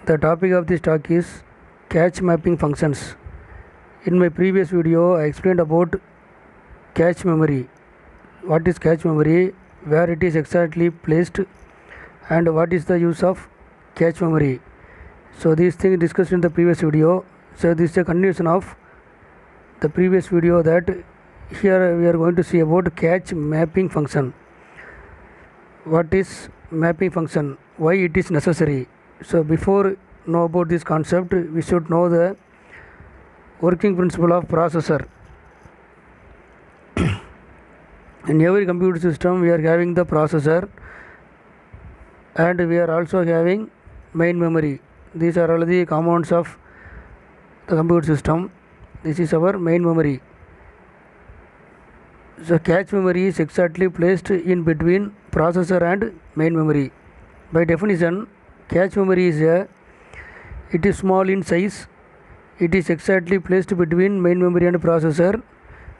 The topic of this talk is cache mapping functions. In my previous video, I explained about cache memory. What is cache memory, where it is exactly placed, and what is the use of cache memory. So these things discussed in the previous video. So this is a continuation of the previous video, that here we are going to see about cache mapping function. What is mapping function? Why it is necessary? So before know about this concept, we should know the working principle of processor. In every computer system we are having the processor, and we are also having main memory. These are all the components of the computer system. This is our main memory. So cache memory is exactly placed in between processor and main memory. By definition, cache memory it is small in size. It is exactly placed between main memory and processor,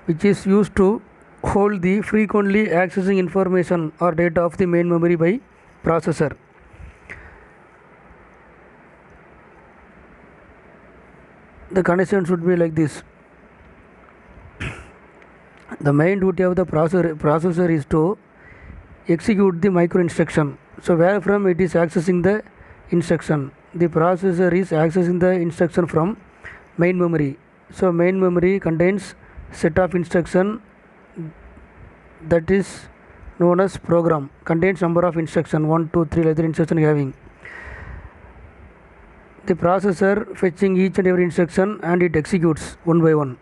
which is used to hold the frequently accessing information or data of the main memory by processor. The condition should be like this. The main duty of the processor is to execute the micro instruction. So where from it is accessing the instruction? The processor is accessing the instruction from main memory. So main memory contains set of instruction that is known as program, contains number of instruction 1 2 3 like the instruction having. The processor fetching each and every instruction and it executes one by one.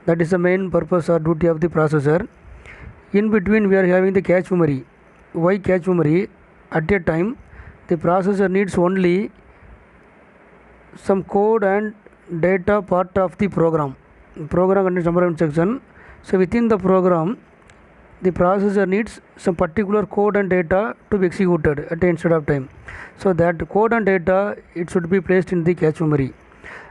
That is the main purpose or duty of the processor. In between we are having the cache memory. Why cache memory? At a time the processor needs only some code and data part of the program. Program contains number of instruction. So within the program the processor needs some particular code and data to be executed at a instant of time. So that code and data, it should be placed in the cache memory.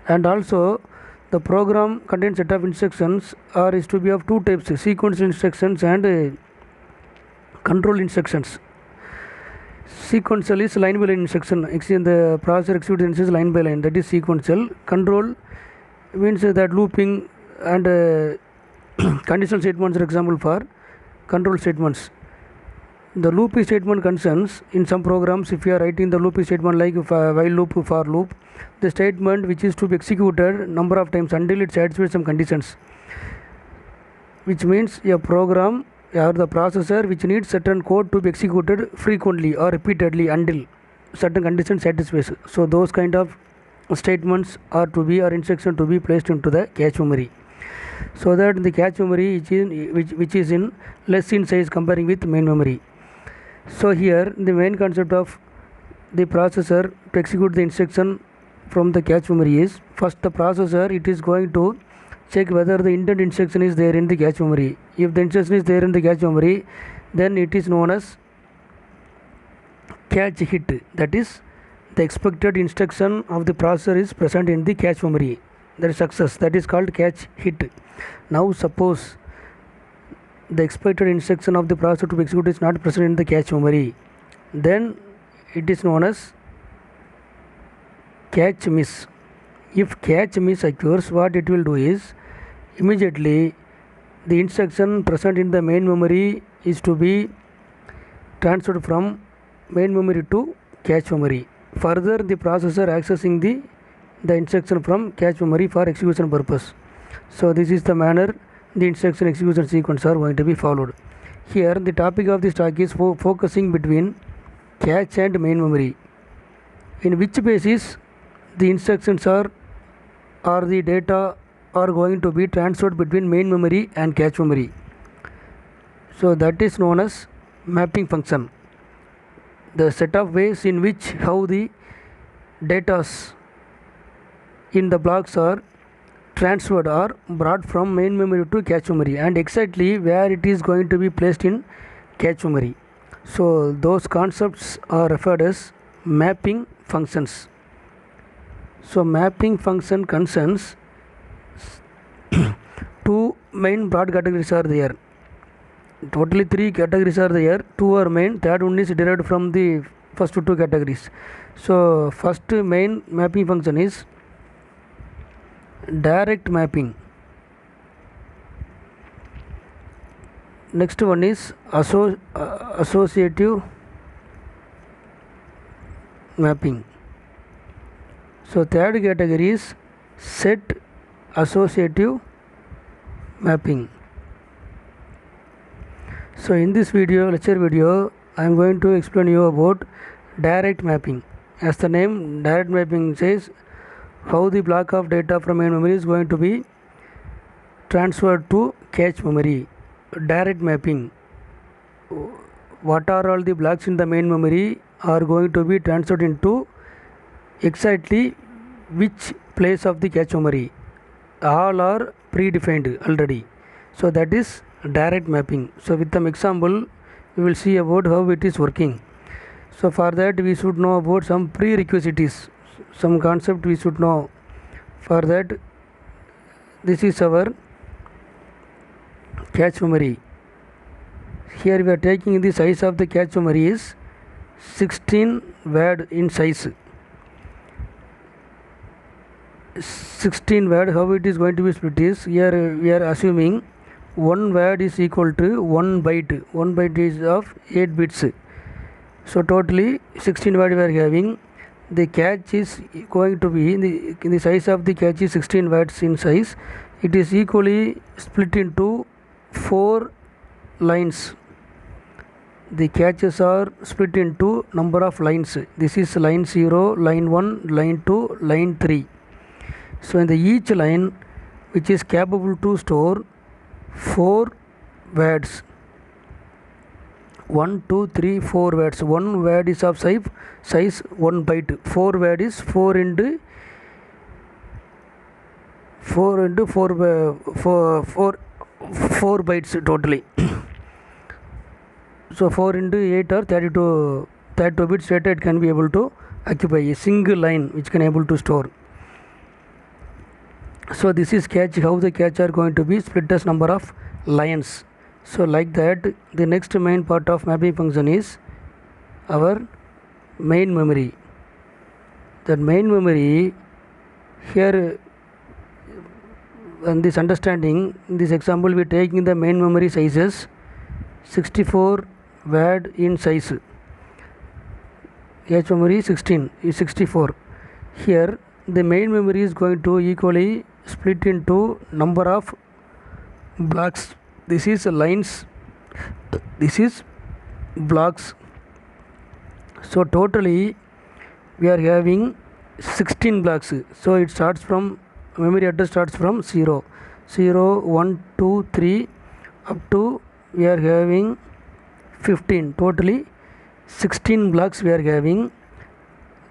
And also the program contains set of instructions or is to be of two types: sequential instructions and control instructions. Sequential is line by line instruction. The processor executes instructions line by line, that is sequential. Control means that looping and conditional statements are example for control statements. The looping statement concerns in some programs, if you are writing the looping statement like while loop, for loop, the statement which is to be executed number of times until it satisfies some conditions, which means a program or the processor which needs certain code to be executed frequently or repeatedly until certain conditions satisfies. So those kind of statements are to be, or instruction to be placed into the cache memory, so that the cache memory which is in less in size comparing with main memory. So here the main concept of the processor to execute the instruction from the cache memory is, first the processor it is going to check whether the intent instruction is there in the cache memory. If the instruction is there in the cache memory, then it is known as cache hit. That is, the expected instruction of the processor is present in the cache memory. That is success. That is called cache hit. Now suppose the expected instruction of the processor to be executed is not present in the cache memory, then it is known as cache miss. If cache miss occurs, what it will do is, immediately the instruction present in the main memory is to be transferred from main memory to cache memory. Further, the processor accessing the instruction from cache memory for execution purpose. So this is the manner the instruction execution sequence are going to be followed. Here the topic of this talk is focusing between cache and main memory, in which basis the instructions or the data are going to be transferred between main memory and cache memory. So that is known as mapping function. The set of ways in which how the data in the blocks are transferred or brought from main memory to cache memory, and exactly where it is going to be placed in cache memory. So those concepts are referred as mapping functions. So mapping function concerns two main broad categories are there. Totally three categories are there. Two are main, third one is derived from the first two categories. So first main mapping function is direct mapping. Next one is associative mapping. So third category is set associative mapping. So in this lecture video, I am going to explain you about direct mapping. As the name direct mapping says, how the block of data from main memory is going to be transferred to cache memory. Direct mapping, what are all the blocks in the main memory are going to be transferred into exactly which place of the cache memory. All are predefined already. So that is direct mapping. So with some example we will see about how it is working. So for that we should know about some prerequisites, some concept we should know. For that, this is our cache memory. Here we are taking the size of the cache memory is 16 word in size. 16 word, how it is going to be split is, here we are assuming one word is equal to 1 byte. 1 byte is of 8 bits. So totally 16 word we are having. The cache is going to be in the size of the cache is 16 words in size. It is equally split into 4 lines. The caches are split into number of lines. This is line 0, line 1, line 2, line 3. So in the each line which is capable to store 4 words. 1, 2, 3, 4 words. One word is of size 1 byte. 4 word is 4 into 4 bytes totally. So 4 into 8 or 32 bits data it can be able to occupy a single line which can able to store. So this is cache, how the cache are going to be split as number of lines. So like that, the next main part of mapping function is our main memory. That main memory, here in this understanding, in this example we are taking the main memory sizes 64 word in size. Cache memory 16 is 64. Here the main memory is going to equally split into number of blocks. This is lines, this is blocks. So totally we are having 16 blocks. So it starts from memory address starts from 0, 1, 2, 3 up to we are having 15. Totally 16 blocks we are having.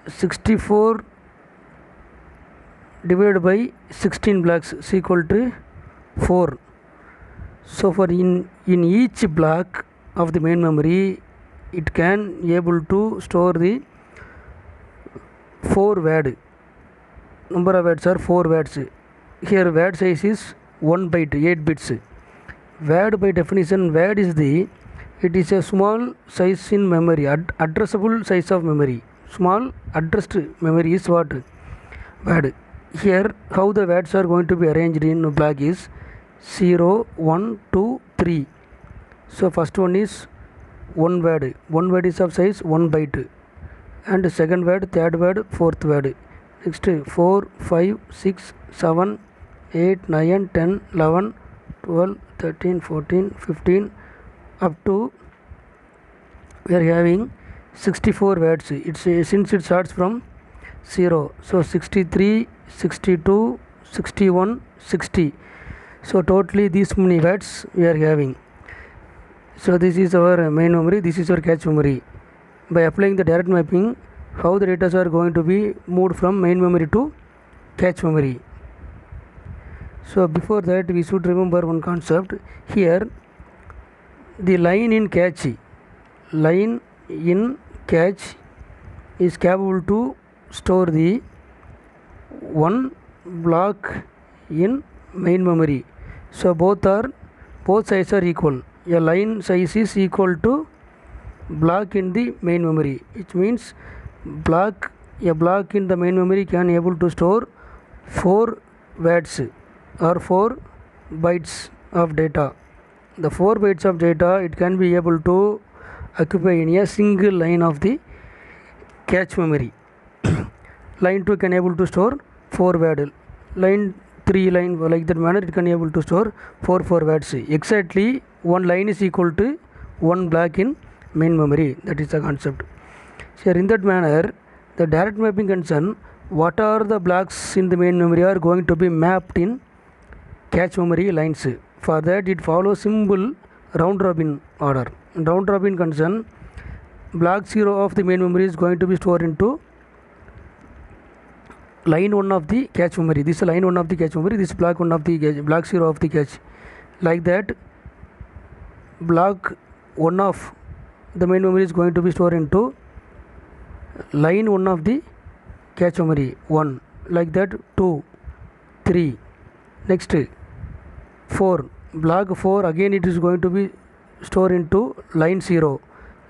64 divided by 16 blocks is equal to 4. So for in each block of the main memory it can able to store the 4 word. Number of words are 4 words. Here word size is 1 byte, 8 bits. Word by definition, word is it is a small size in memory, addressable size of memory. Small addressed memory is what? Word. Here how the words are going to be arranged in block is 0, 1, 2, 3. So first one is one word. One word is of size 1 byte. And second word, third word, fourth word. Next 4, 5, 6, 7, 8, 9, 10, 11, 12, 13, 14, 15 up to we are having 64 words. It's since it starts from 0. So 63, 62, 61, 60. So totally these many words we are having. So this is our main memory, this is our cache memory. By applying the direct mapping, how the data are going to be moved from main memory to cache memory. So before that we should remember one concept. Here the line in cache is capable to store the one block in main memory. So both sizes are equal. A line size is equal to block in the main memory, which means a block in the main memory can able to store 4 words or 4 bytes of data. The 4 bytes of data it can be able to occupy in a single line of the cache memory. Line 2 can able to store 4 word, line 3 line like that manner it can able to store 4 words. Exactly one line is equal to one block in main memory. That is the concept. Here in that manner, the direct mapping concern, what are the blocks in the main memory are going to be mapped in cache memory lines. For that it follows simple round robin order. In round robin concern, block 0 of the main memory is going to be stored into line 1 of the cache memory. This is line 1 of the cache memory, this is block 1 of the cache, block 0 of the cache. Like that, block 1 of the main memory is going to be stored into line 1 of the cache memory 1. Like that 2, 3. Next 4, block 4 again it is going to be stored into line 0.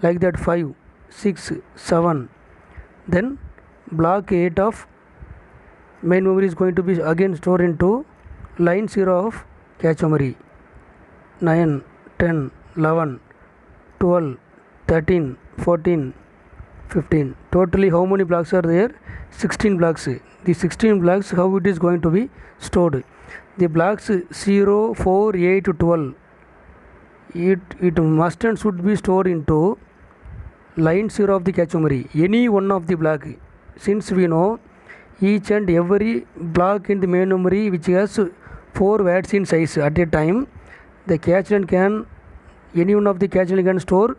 Like that 5, 6, 7. Then block 8 of main memory is going to be again stored into line 0 of cache memory. 9, 10, 11, 12, 13, 14, 15. Totally how many blocks are there? 16 blocks. The 16 blocks, how it is going to be stored? The blocks 0, 4, 8, 12, it must and should be stored into line 0 of the cache memory, any one of the block. Since we know each and every block in the main memory which has 4 words in size at a time, the cache line can, any one of the cache line can store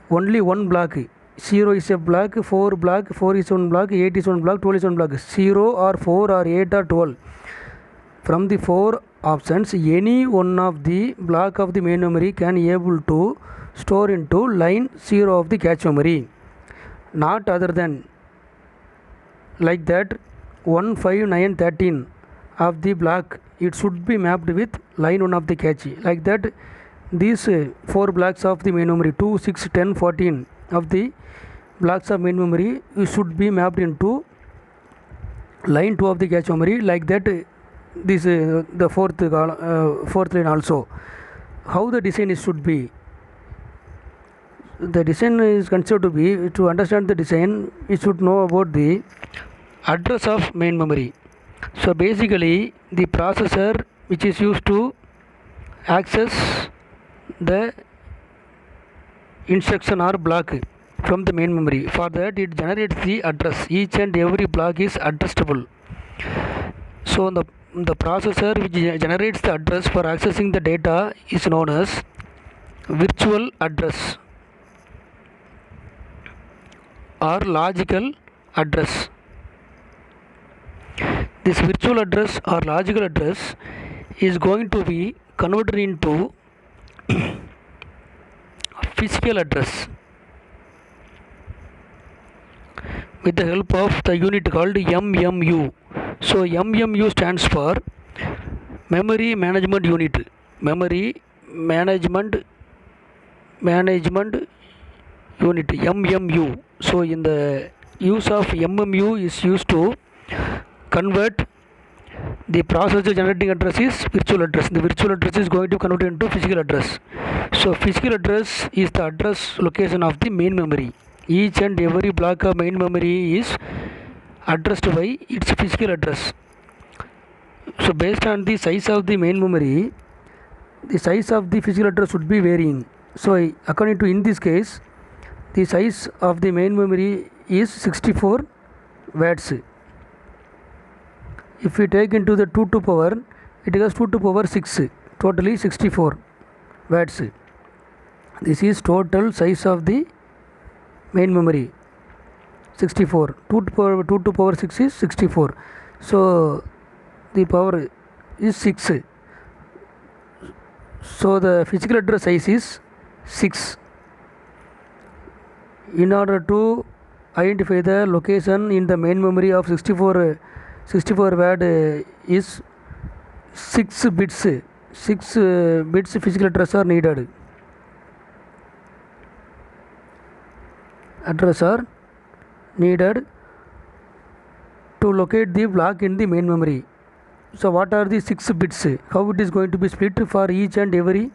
only one block. 0 is a block, 4 block, 4 is one block, 8 is one block, 12 is one block. 0 or 4 or 8 or 12. From the 4 options, any one of the block of the main memory can able to store into line 0 of the cache memory. Not other than like that 1, 5, 9, 13 of the block it should be mapped with line 1 of the cache. Like that these 4 blocks of the main memory 2, 6, 10, 14 of the blocks of main memory should be mapped into line 2 of the cache memory. Like that this the fourth line also. How the design is should be? The design is considered to be, to understand the design we should know about the address of main memory. So basically the processor which is used to access the instruction or block from the main memory, for that it generates the address. Each and every block is addressable. So the processor which generates the address for accessing the data is known as virtual address or logical address. This virtual address or logical address is going to be converted into physical address with the help of the unit called MMU. So MMU stands for Memory Management Unit. Memory Management Unit, MMU. So in the use of MMU is used to convert the processor generating address is virtual address. The virtual address is going to convert into physical address. So physical address is the address location of the main memory. Each and every block of main memory is addressed by its physical address. So based on the size of the main memory, the size of the physical address would be varying. So according to in this case, the size of the main memory is 64 words. If we take into the 2 to power, it has 2 to power 6, totally 64 words. This is total size of the main memory, 64. 2 to power 6 is 64. So the power is 6. So the physical address size is 6. In order to identify the location in the main memory of 64 word is 6 bits. 6 bits physical address are needed. address are needed to locate the block in the main memory. So what are the 6 bits? How it is going to be split for each and every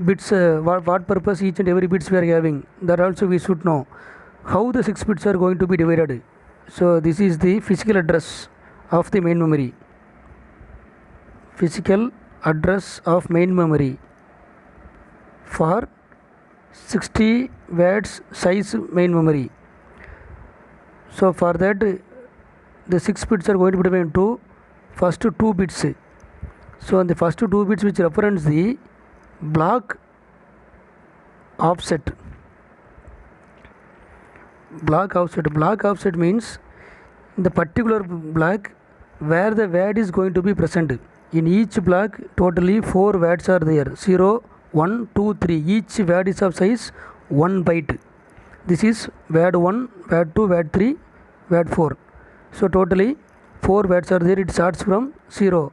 bits? What purpose each and every bits we are having? That also we should know. How the 6 bits are going to be divided? So this is the physical address of the main memory. Physical address of main memory for 60 watts size main memory. So for that the 6 bits are going to be divided into first 2 bits. So on the first 2 bits which represents the block offset. Block offset means the particular block where the word is going to be present. In each block totally 4 words are there, 0, 1, 2, 3. Each word is of size 1 byte. This is word 1, word 2, word 3, word 4. So totally 4 words are there. It starts from 0.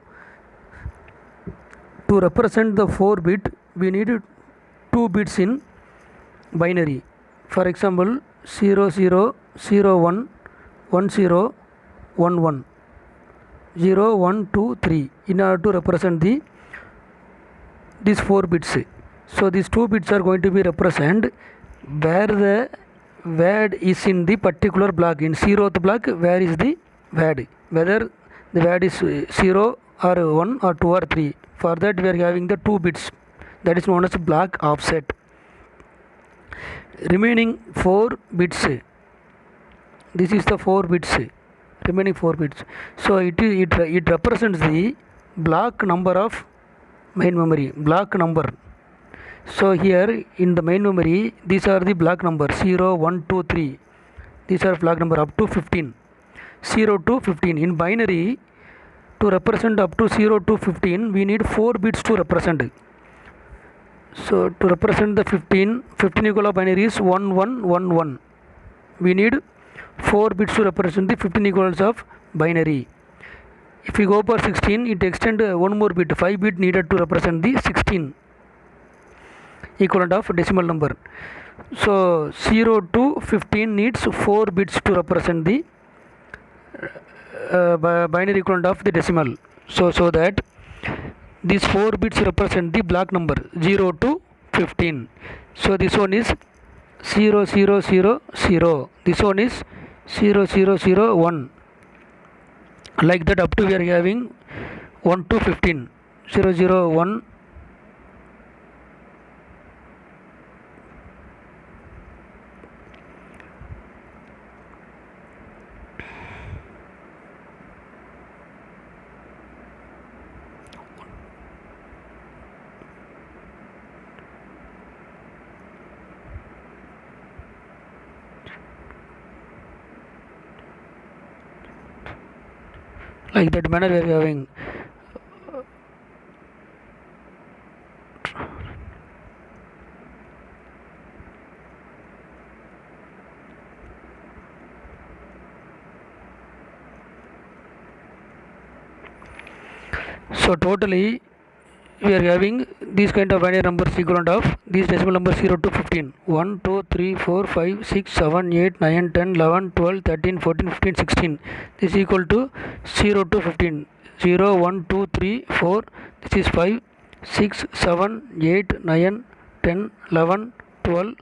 To represent the 4 bit we need 2 bits in binary. For example 0 0 0 1 1 0 1 1 0 1 2 3 in order to represent these 4 bits. So these 2 bits are going to be represent where the word is in the particular block. In 0th block where is the word, whether the word is 0 or 1 or 2 or 3. For that we are having the 2 bits, that is known as block offset. Remaining 4 bits, this is the 4 bits, remaining 4 bits. So it represents the block number of main memory, block number. So here in the main memory these are the block number 0, 1, 2, 3. These are block number up to 15, 0 to 15. In binary to represent up to 0 to 15 we need 4 bits to represent. So to represent the 15 equal of binary is 1 1 1 1. We need 4 bits to represent the 15 equals of binary. If we go for 16, it extend one more bit, 5 bit needed to represent the 16 equivalent of decimal number. So 0 to 15 needs 4 bits to represent the binary equivalent of the decimal. So that these 4 bits represent the block number 0 to 15. So this one is 0 0 0 0. This one is 0 0 0 1. Like that up to we are having 1 to 15. 0 0 1. Like that manner we are having. So totally we are having these kind of binary numbers equivalent of these decimal numbers 0 to 15. 1 2 3 4 5 6 7 8 9 10 11 12 13 14 15 16. This is equal to 0 to 15. 0 1 2 3 4. This is 5 6 7 8 9 10 11 12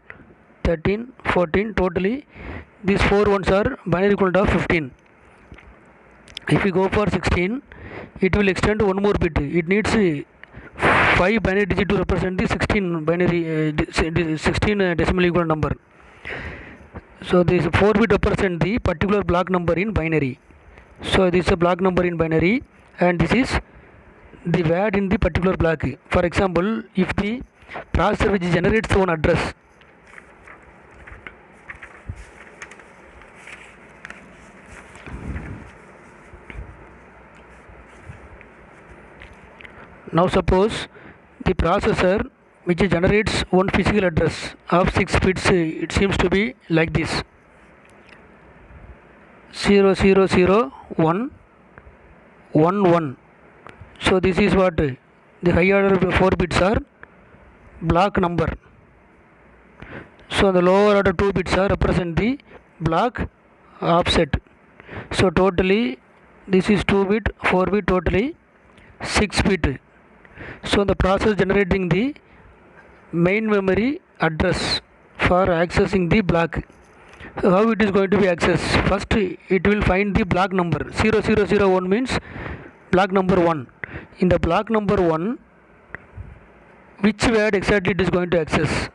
13 14. Totally these 4 ones are binary equivalent of 15. If we go for 16, it will extend one more bit. It needs 5 binary digit to represent the 16 binary 16 decimal equivalent number. So this 4 bit represent the particular block number in binary. So this is a block number in binary, and this is the word in the particular block. For example, if the processor which generates one address, now suppose the processor which generates one physical address of 6 bits, it seems to be like this: 0 0 0 1 1 1. So this is what the high order 4 bits are block number. So the lower order 2 bits are represent the block offset. So totally this is 2 bit, 4 bit, totally 6 bit. So the process generating the main memory address for accessing the block. How it is going to be accessed? First it will find the block number 0001 means block number 1. In the block number 1, which word exactly it is going to access?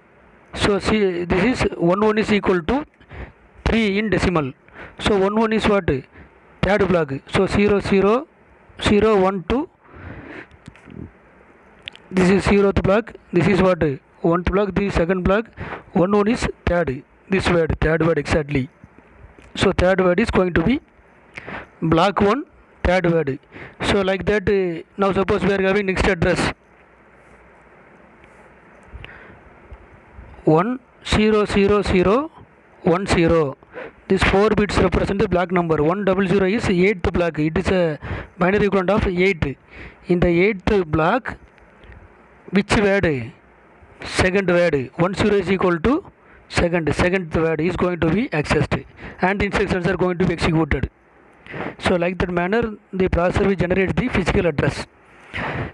So see, this is 11 is equal to 3 in decimal. So 11 is what? Third block. So 0001 to this is 0th block, this is what? 1th block, this is 2nd block, 11 is third, this word, third word exactly. So third word is going to be block 1, third word. So like that, now suppose we are having next address 1000010. This 4 bits represent the block number. 100 is 8th block, it is a binary equivalent of 8. In the 8th block, which word? Second word. 10 is equal to seventh word is going to be accessed and instructions are going to be executed. So like that manner the processor will generate the physical address.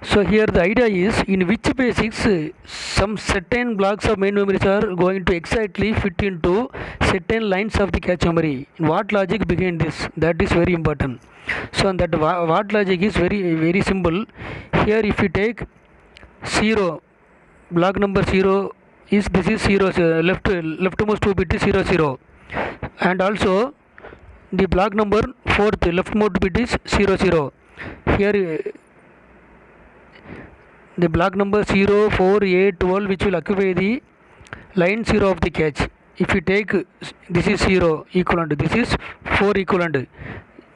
So here the idea is in which basics some certain blocks of main memories are going to exactly fit into certain lines of the cache memory. What logic behind this? That is very important. So that what logic is very simple. Here if you take 0, block number 0 is this is 0, leftmost 2 bit is 00, and also the block number 4th leftmost bit is 00. Here the block number 0, 4, 8, 12 which will occupy the line 0 of the cache. If you take this is 0 equivalent, this is 4 equivalent,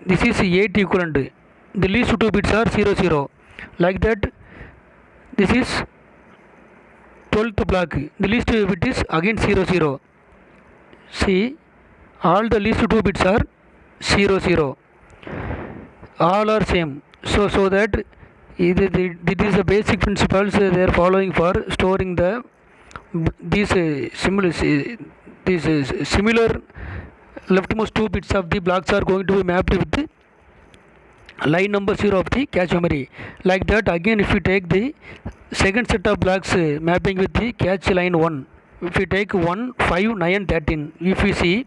this is 8 equivalent, the least 2 bits are 00. Like that, this is 12th block, the least bit is again 00. See, all the least 2 bits are 00, all are same. So that it is the basic principles they are following for storing these similar leftmost 2 bits of the blocks are going to be mapped with the line number 0 of the cache memory. Like that, again if you take the second set of blocks mapping with the cache line 1, if you take 1, 5, 9, 13, if you see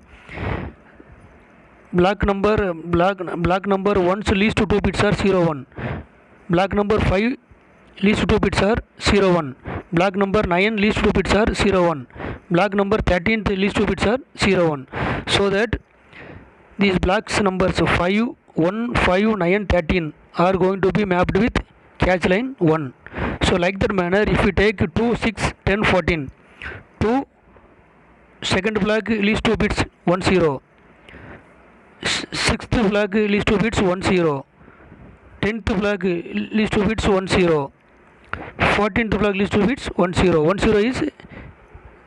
block number 1's least 2 bits are 01, block number 5 least 2 bits are 01, block number 9 least 2 bits are 01, block number 13th least 2 bits are 01. So that these blocks numbers 5, 1, 5, 9, 13 are going to be mapped with cache line 1. So like that manner, if you take 2, 6, 10, 14, 2 second block least 2 bits 10, 6th block least 2 bits 10, 10th block least 2 bits 10, 14th block least 2 bits 10. 10 is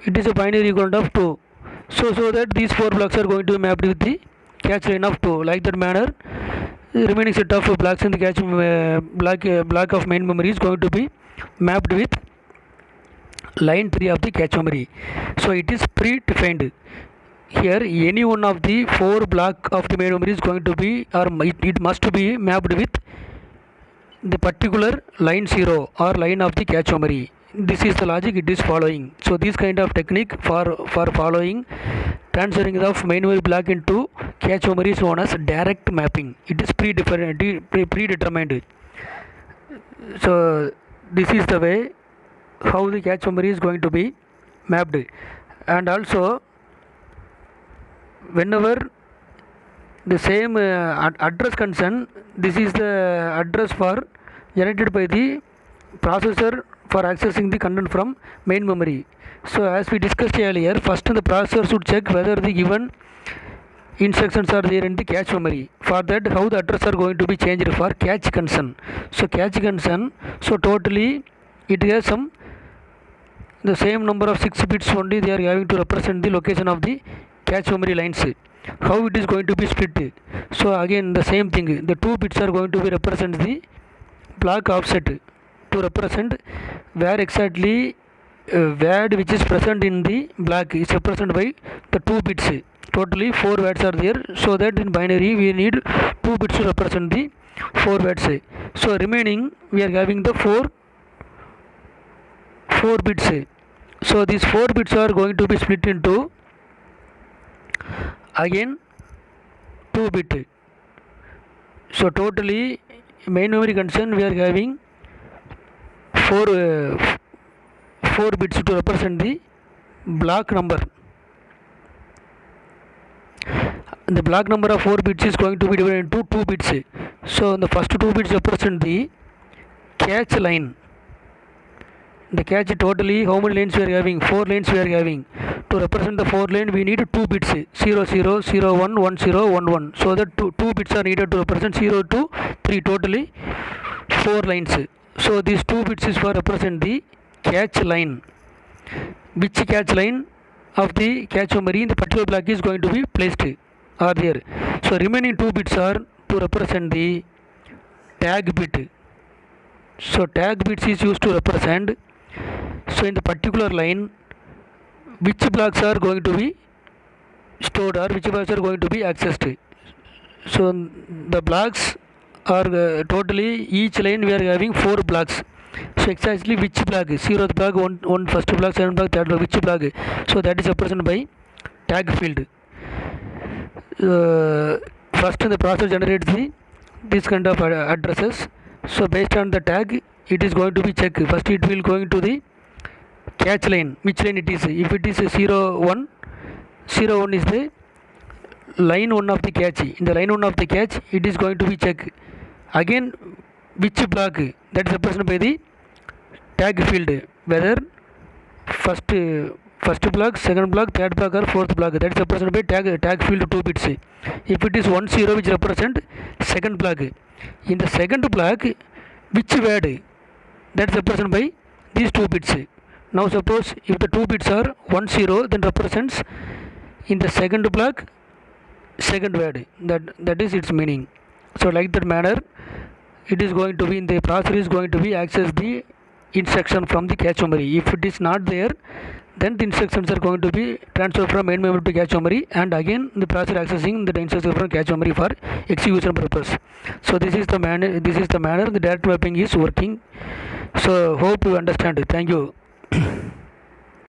it is a binary equivalent of 2. So that these 4 blocks are going to be mapped with the cache line of 2. Like that manner, the remaining set of blocks in the cache block of main memory is going to be mapped with line 3 of the cache memory. So it is predefined. Here any one of the 4 block of the main memory is going to be, or it must be mapped with the particular line 0 or line of the cache memory. This is the logic it is following. So this kind of technique for following transferring of main memory block into cache memory is known as direct mapping. It is predetermined. So this is the way how the cache memory is going to be mapped. And also whenever the same address concern, this is the address for generated by the processor for accessing the content from main memory. So as we discussed earlier, first the processor should check whether the given instructions are there in the cache memory. For that, how the address are going to be changed for cache concern. So cache concern, so totally it has the same number of 6 bits only they are having to represent the location of the cache memory lines. How it is going to be split? So again the same thing, the 2 bits are going to be represent the block offset to represent where exactly word which is present in the block is represented by the 2 bits. Totally 4 words are there, so that in binary we need 2 bits to represent the 4 words. So remaining we are having the 4 bits. So these 4 bits are going to be split into again 2 bit. So totally main memory concern we are having 4 bits to represent the block number. The block number of 4 bits is going to be divided into 2 bits. So the first 2 bits represent the catch line. The catch totally how many lanes we are having? 4 lanes we are having. To represent the 4 lane we need 2 bits 0 0 0 1 1 0 1 1. So that 2 bits are needed to represent 0 to 3, totally 4 lines. So these 2 bits is for represent the catch line. Which catch line of the catch memory in the particular block is going to be placed are there. So remaining 2 bits are to represent the tag bit. So tag bits is used to represent, so in the particular line which blocks are going to be stored or which blocks are going to be accessed. So the blocks are totally each line we are having 4 blocks. So exactly which block, 0th block, one first block, 7th block, 3rd block, which block, so that is represented by tag field. First the processor generates this kind of addresses. So based on the tag it is going to be checked. First it will going to the catch line, which line it is. If it is 0 1, 0 1 is the line 1 of the catch. In the line 1 of the catch it is going to be checked again which block, that is represented by the tag field, whether first block, second block, third block or fourth block, that is represented by tag field 2 bits. If it is 1 0 which represent second block, in the second block which word, that is represented by these 2 bits. Now suppose if the 2 bits are 1 0, then represents in the second block second word, that is its meaning. So like that manner it is going to be in the processor is going to be access the instruction from the cache memory. If it is not there, then the instructions are going to be transferred from main memory to cache memory, and again the processor accessing the instruction from cache memory for execution purpose. So this is the manner the direct mapping is working. So hope you understand. Thank you.